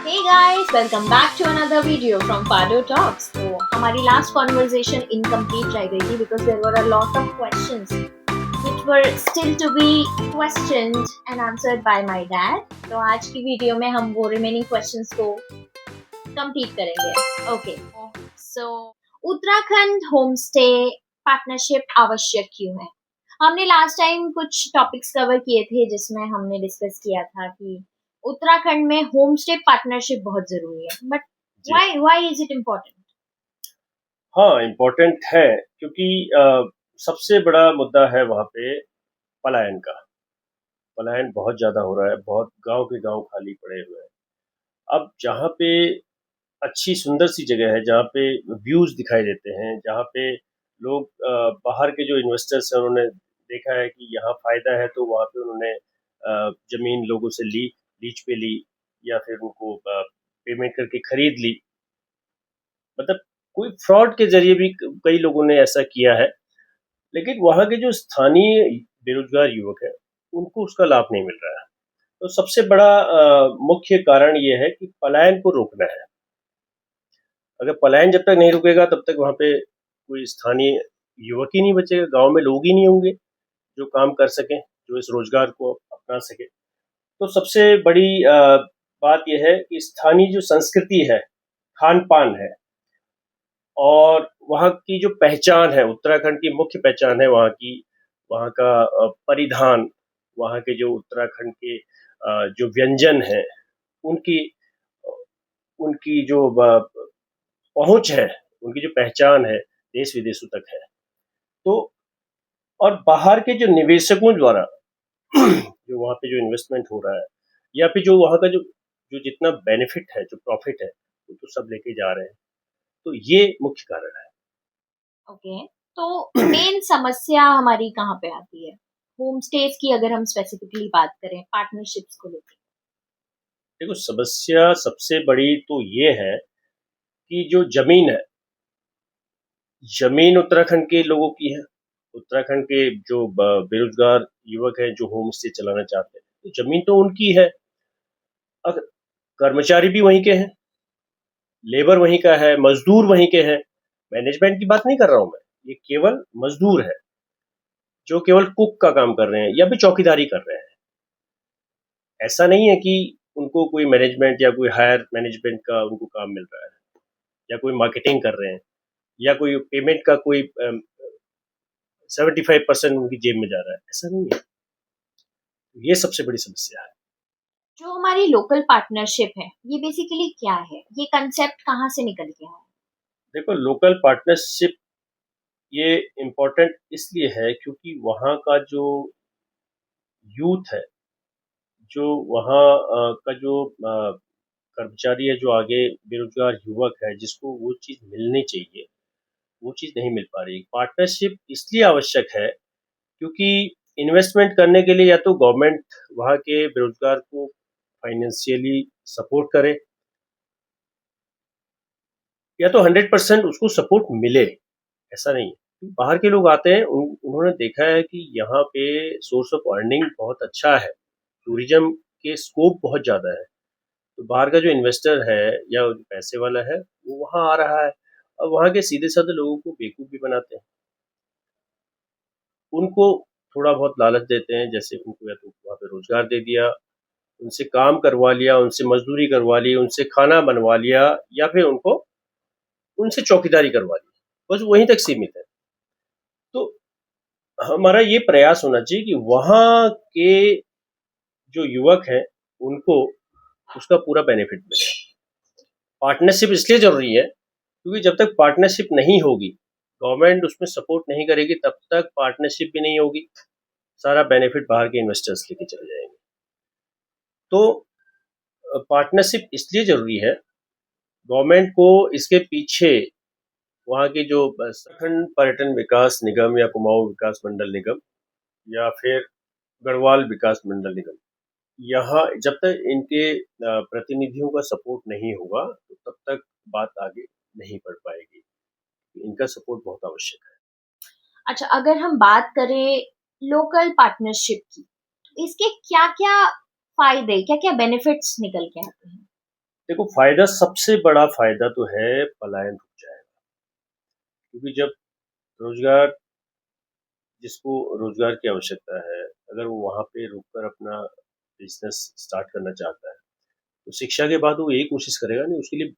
Hey guys, welcome back to another video from Fado Talks. तो हमारी last conversation incomplete रह गई थी because there were a lot of questions which were still to be questioned and answered by my dad. तो आज की video में हम वो remaining questions को complete करेंगे. Okay, so Uttarakhand homestay partnership आवश्यक क्यों है? हमने लास्ट टाइम कुछ टॉपिक्स कवर किए थे जिसमें हमने डिस्कस किया था कि उत्तराखंड में होम स्टे पार्टनरशिप बहुत जरूरी है, बट जी व्हाई इज इट इम्पोर्टेंट? हाँ, इम्पोर्टेंट है क्योंकि सबसे बड़ा मुद्दा है वहाँ पे पलायन का। पलायन बहुत ज़्यादा हो रहा है, बहुत गांव के गांव खाली पड़े हुए हैं। अब जहाँ पे अच्छी सुंदर सी जगह है, जहाँ पे व्यूज़ दिखाई देते हैं, जहाँ पे लोग बाहर के जो इन्वेस्टर्स हैं उन्होंने देखा है कि यहाँ फ़ायदा है, तो वहाँ पे उन्होंने ज़मीन लोगों से लीज पे ली या फिर उनको पेमेंट करके खरीद ली। मतलब कोई फ्रॉड के जरिए भी कई लोगों ने ऐसा किया है, लेकिन वहाँ के जो स्थानीय बेरोजगार युवक हैं उनको उसका लाभ नहीं मिल रहा है। तो सबसे बड़ा मुख्य कारण ये है कि पलायन को रोकना है। अगर पलायन जब तक नहीं रुकेगा तब तक वहाँ पे कोई स्थानीय युवक ही नहीं बचेगा, गांव में लोग ही नहीं होंगे जो काम कर सकें, जो इस रोजगार को अपना सके। तो सबसे बड़ी बात यह है कि स्थानीय जो संस्कृति है, खान पान है और वहाँ की जो पहचान है, उत्तराखंड की मुख्य पहचान है वहाँ का परिधान, वहाँ के जो उत्तराखंड के जो व्यंजन हैं, उनकी उनकी जो पहुँच है, उनकी जो पहचान है, देश विदेशों तक है। तो और बाहर के जो निवेशकों द्वारा जो वहाँ पे जो इन्वेस्टमेंट हो रहा है या फिर जो वहाँ का जो जो जितना बेनिफिट है, जो प्रॉफिट है, वो तो सब लेके जा रहे हैं। तो ये मुख्य कारण है। ओके, तो मेन समस्या हमारी कहाँ पे आती है होम स्टेज की, अगर हम स्पेसिफिकली बात करें पार्टनरशिप्स को लेकर? देखो, समस्या सबसे बड़ी तो ये है कि जो जमीन है, जमीन उत्तराखंड के लोगों की है। उत्तराखंड के जो बेरोजगार युवक हैं जो होम स्टे चलाना चाहते हैं, तो जमीन तो उनकी है। अब कर्मचारी भी वहीं के हैं, लेबर वहीं का है, मजदूर वहीं के हैं। मैनेजमेंट की बात नहीं कर रहा हूं मैं, ये केवल मजदूर है जो केवल कुक का काम कर रहे हैं या फिर चौकीदारी कर रहे हैं। ऐसा नहीं है कि उनको कोई मैनेजमेंट या कोई हायर मैनेजमेंट का उनको काम मिल रहा है या कोई मार्केटिंग कर रहे हैं या कोई पेमेंट का कोई 75% उनकी जेब में जा रहा है। ऐसा नहीं है। ये सबसे बड़ी समस्या है। जो हमारी लोकल पार्टनरशिप है, ये बेसिकली क्या है? ये कंसेप्ट कहाँ से निकल के आया? देखो, लोकल पार्टनरशिप ये इम्पोर्टेंट इसलिए है क्योंकि वहाँ का जो यूथ है, जो वहाँ का जो कर्मचारी है, जो आगे बेरोजगार युवक है, जिसको वो चीज़ मिलनी चाहिए, वो चीज़ नहीं मिल पा रही। पार्टनरशिप इसलिए आवश्यक है क्योंकि इन्वेस्टमेंट करने के लिए या तो गवर्नमेंट वहाँ के बेरोजगार को फाइनेंशियली सपोर्ट करे या तो 100% उसको सपोर्ट मिले। ऐसा नहीं है, बाहर के लोग आते हैं, उन्होंने देखा है कि यहाँ पे सोर्स ऑफ अर्निंग बहुत अच्छा है, टूरिज्म के स्कोप बहुत ज़्यादा है। तो बाहर का जो इन्वेस्टर है या जो पैसे वाला है, वो वहाँ आ रहा है और वहाँ के सीधे साधे लोगों को बेवकूफ़ भी बनाते हैं। उनको थोड़ा बहुत लालच देते हैं, जैसे उनको या तो वहाँ पे रोजगार दे दिया, उनसे काम करवा लिया, उनसे मजदूरी करवा ली, उनसे खाना बनवा लिया या फिर उनसे चौकीदारी करवा ली, बस वहीं तक सीमित है। तो हमारा ये प्रयास होना चाहिए कि वहाँ के जो युवक हैं उनको उसका पूरा बेनिफिट मिले। पार्टनरशिप इसलिए ज़रूरी है क्योंकि जब तक पार्टनरशिप नहीं होगी, गवर्नमेंट उसमें सपोर्ट नहीं करेगी, तब तक पार्टनरशिप भी नहीं होगी, सारा बेनिफिट बाहर के इन्वेस्टर्स लेके चले जाएंगे। तो पार्टनरशिप इसलिए ज़रूरी है, गवर्नमेंट को इसके पीछे वहाँ के जो उत्तराखंड पर्यटन विकास निगम या कुमाऊं विकास मंडल निगम या फिर गढ़वाल विकास मंडल निगम, यहाँ जब तक इनके प्रतिनिधियों का सपोर्ट नहीं होगा तो तब तक बात आगे नहीं बढ़ पाएगी। इनका सपोर्ट बहुत आवश्यक है। अच्छा, अगर हम बात करें लोकल पार्टनरशिप की, तो इसके क्या क्या फायदे, क्या क्या बेनिफिट्स निकल के आते हैं? देखो, फ़ायदा सबसे बड़ा फ़ायदा तो है पलायन रुक जाएगा, क्योंकि जब रोज़गार जिसको रोज़गार की आवश्यकता है, अगर वो वहाँ पे रुक कर अपना बिज़नेस स्टार्ट करना चाहता है, तो शिक्षा के बाद वो यही कोशिश करेगा नहीं, उसके लिए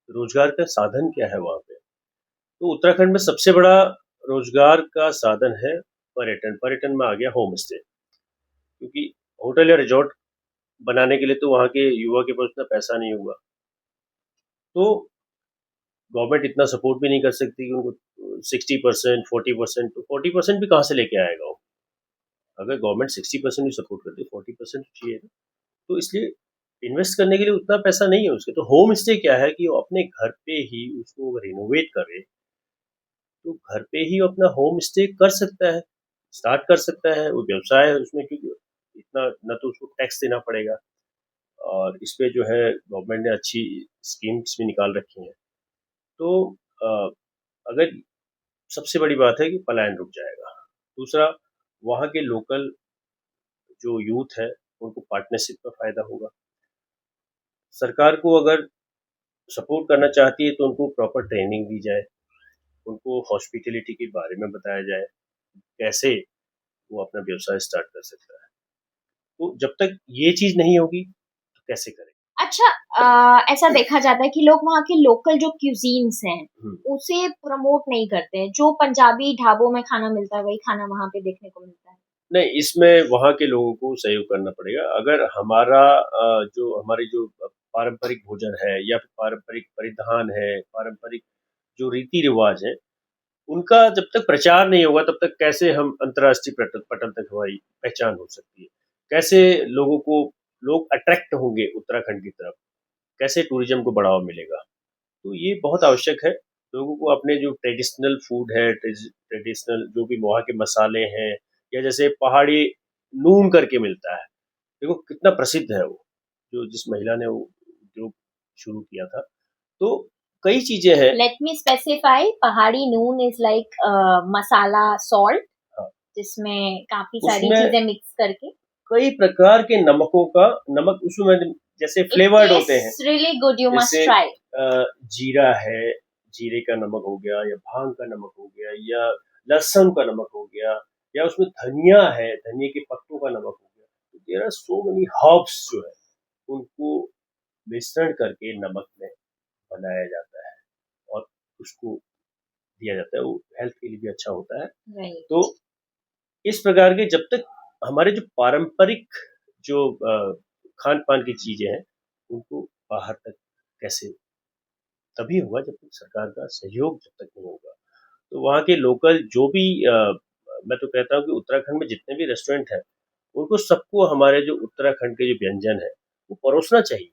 रोज़गार का साधन क्या है वहाँ पे? तो उत्तराखंड में सबसे बड़ा रोज़गार का साधन है पर्यटन। पर्यटन में आ गया होम स्टे, क्योंकि होटल या रिज़ॉर्ट बनाने के लिए तो वहाँ के युवा के पास उतना पैसा नहीं होगा। तो गवर्नमेंट इतना सपोर्ट भी नहीं कर सकती कि उनको 60%, 40%, तो 40% भी कहाँ से लेके आएगा वो? अगर गवर्नमेंट 60% भी सपोर्ट करती है, 40% चाहिए ना। तो इसलिए इन्वेस्ट करने के लिए उतना पैसा नहीं है उसके। तो होम स्टे क्या है कि वो अपने घर पे ही उसको रिनोवेट करे, तो घर पे ही वो अपना होम स्टे कर सकता है, स्टार्ट कर सकता है, वो व्यवसाय है उसमें, क्योंकि इतना न तो उसको टैक्स देना पड़ेगा, और इस पे जो है गवर्नमेंट ने अच्छी स्कीम्स भी निकाल रखी हैं। तो अ, अगर सबसे बड़ी बात है कि पलायन रुक जाएगा। दूसरा, वहाँ के लोकल जो यूथ है उनको पार्टनरशिप का फ़ायदा होगा। सरकार को अगर सपोर्ट करना चाहती है तो उनको प्रॉपर ट्रेनिंग दी जाए, उनको हॉस्पिटैलिटी के बारे में बताया जाए, कैसे वो अपना व्यवसाय स्टार्ट कर सकता है। तो जब तक ये चीज़ नहीं होगी तो कैसे करें? अच्छा, ऐसा देखा जाता है कि लोग वहाँ के लोकल जो क्यूजीन्स हैं हुँ। उसे प्रमोट नहीं करते हैं। जो पंजाबी ढाबों में खाना मिलता है वही खाना वहाँ पे देखने को मिलता है। नहीं, इसमें वहाँ के लोगों को सहयोग करना पड़ेगा। अगर हमारा जो हमारी जो पारंपरिक भोजन है या फिर पारंपरिक परिधान है, पारंपरिक जो रीति-रिवाज हैं, उनका जब तक प्रचार नहीं होगा तब तक कैसे हम अंतर्राष्ट्रीय पटल पटल तक हमारी पहचान हो सकती है? कैसे लोगों को लोग अट्रैक्ट होंगे उत्तराखंड की तरफ? कैसे टूरिज़्म को बढ़ावा मिलेगा? तो ये बहुत आवश्यक है। लोगों को अपने जो ट्रेडिशनल फूड है, ट्रेडिशनल जो भी वहाँ के मसाले हैं, या जैसे पहाड़ी नून करके मिलता है। देखो कितना प्रसिद्ध है वो, जो जिस महिला ने वो उद्योग शुरू किया था। तो कई चीज़ें हैं। लेट मी स्पेसिफाई, पहाड़ी नून इज लाइक मसाला सॉल्ट हाँ, जिसमें काफी सारी उसमें चीजें मिक्स करके कई प्रकार के नमकों का नमक उसमें जैसे इट फ्लेवर्ड होते हैं। Tests really good, you must जैसे ट्राई। जीरा है, जीरे का नमक हो गया, या भांग का नमक हो गया, या लहसुन का नमक हो गया, या उसमें धनिया है, धनिया के पत्तों का नमक हो गया। तो there are so many herbs जो है, उनको मिश्रण करके नमक में बनाया जाता है और उसको दिया जाता है। वो हेल्थ के लिए भी अच्छा होता है। राइट। तो इस प्रकार के जब तक हमारे जो पारंपरिक जो खान-पान की चीज़ें हैं, उनको बाहर तक कैसे तभी होगा जब तक सरकार का सहयोग जब तक नहीं होगा। तो वहाँ के लोकल जो भी मैं तो कहता हूँ कि उत्तराखंड में जितने भी रेस्टोरेंट हैं, उनको सबको हमारे जो उत्तराखंड के जो व्यंजन हैं, वो परोसना चाहिए।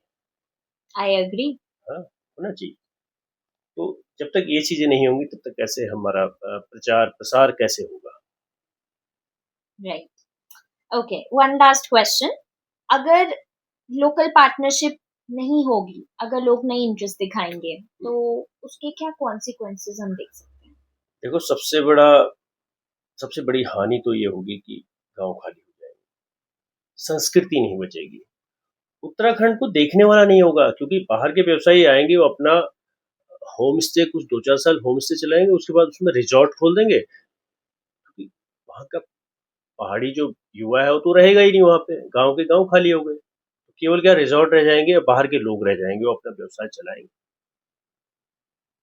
I agree. हाँ, होना चाहिए। तो जब तक ये चीज़ें नहीं होंगी तब तक कैसे हमारा प्रचार-प्रसार कैसे होगा? Right. Okay, one last question. अगर लोकल पार्टनरशिप नहीं होगी, अगर लोग नहीं इंटरेस्ट दिखाएंगे, तो उसके क्या कॉन्सिक्वेंसेस हम देख सकते हैं? देखो, सबसे बड़ी हानि तो ये होगी कि गाँव खाली हो जाएँगे, संस्कृति नहीं बचेगी। उत्तराखंड को देखने वाला नहीं होगा, क्योंकि बाहर के व्यवसायी आएँगे, वो अपना होम स्टे कुछ 2-4 साल होम स्टे चलाएँगे, उसके बाद उसमें रिज़ॉर्ट खोल देंगे, क्योंकि वहाँ का पहाड़ी जो युवा है वो तो रहेगा ही नहीं वहाँ पे, गाँव के गाँव खाली हो गए। तो केवल क्या रिज़ॉर्ट रह जाएँगे या बाहर के लोग रह जाएँगे, वो अपना व्यवसाय चलाएँगे।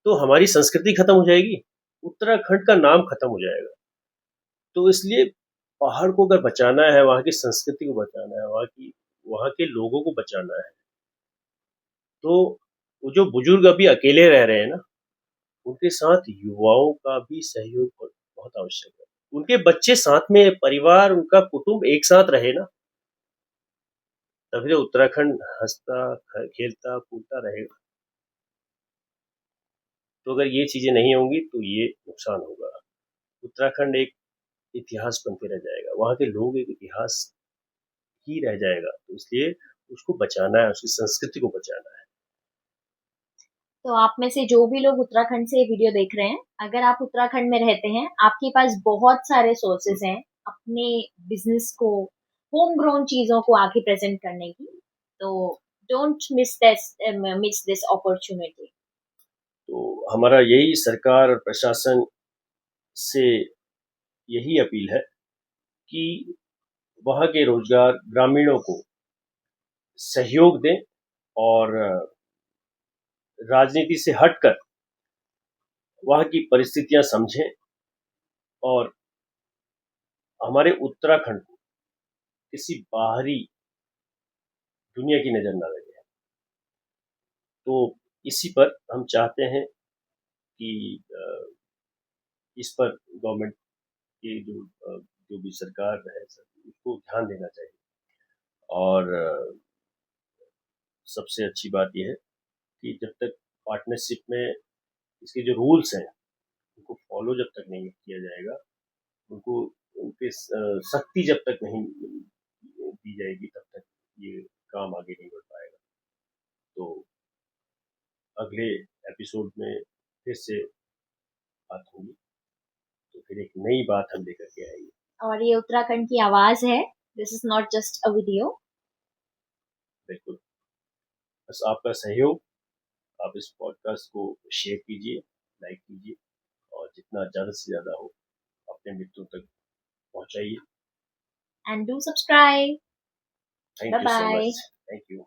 तो हमारी संस्कृति खत्म हो जाएगी, उत्तराखंड का नाम खत्म हो जाएगा। तो इसलिए पहाड़ को अगर बचाना है, वहाँ की संस्कृति को बचाना है, वहाँ के लोगों को बचाना है, तो वो जो बुजुर्ग अभी अकेले रह रहे हैं ना, उनके साथ युवाओं का भी सहयोग बहुत आवश्यक है। उनके बच्चे साथ में, परिवार, उनका कुटुंब एक साथ रहे ना, तभी तो उत्तराखंड हँसता, खेलता, कूदता रहेगा। तो अगर ये चीज़ें नहीं होंगी तो ये नुकसान होगा। उत्तराखंड एक इतिहास बन के रह जाएगा, वहाँ के लोग एक इतिहास ही रह जाएगा। तो इसलिए उसको बचाना है, उसकी संस्कृति को बचाना है। तो आप में से जो भी लोग उत्तराखंड से ये वीडियो देख रहे हैं, अगर आप उत्तराखंड में रहते हैं, आपके पास बहुत सारे सोर्सेस हैं अपने बिजनेस को, होम ग्रोन चीजों को आगे प्रेजेंट करने की। तो don't miss this opportunity. तो हमारा यही सरकार और प्रशासन से यही अपील है कि वहाँ के रोजगार ग्रामीणों को सहयोग दें और राजनीति से हटकर वहाँ की परिस्थितियां समझें और हमारे उत्तराखंड को किसी बाहरी दुनिया की नजर न लगे। तो इसी पर हम चाहते हैं कि इस पर गवर्नमेंट की जो भी सरकार है उसको ध्यान देना चाहिए। और सबसे अच्छी बात यह है कि जब तक पार्टनरशिप में इसके जो रूल्स हैं उनको फॉलो जब तक नहीं किया जाएगा, उनको उनके सख्ती जब तक नहीं दी जाएगी, तब तक ये काम आगे नहीं बढ़ पाएगा। तो अगले एपिसोड में फिर से बात होगी, तो फिर एक नई बात हम लेकर के आएंगे। और ये उत्तराखंड की आवाज है, this is not just a video. बिल्कुल, बस आपका सहयोग, आप इस पॉडकास्ट को शेयर कीजिए, लाइक कीजिए और जितना ज़्यादा से ज़्यादा हो अपने मित्रों तक पहुंचाइए। And do subscribe. Thank you so bye. Much. Thank you.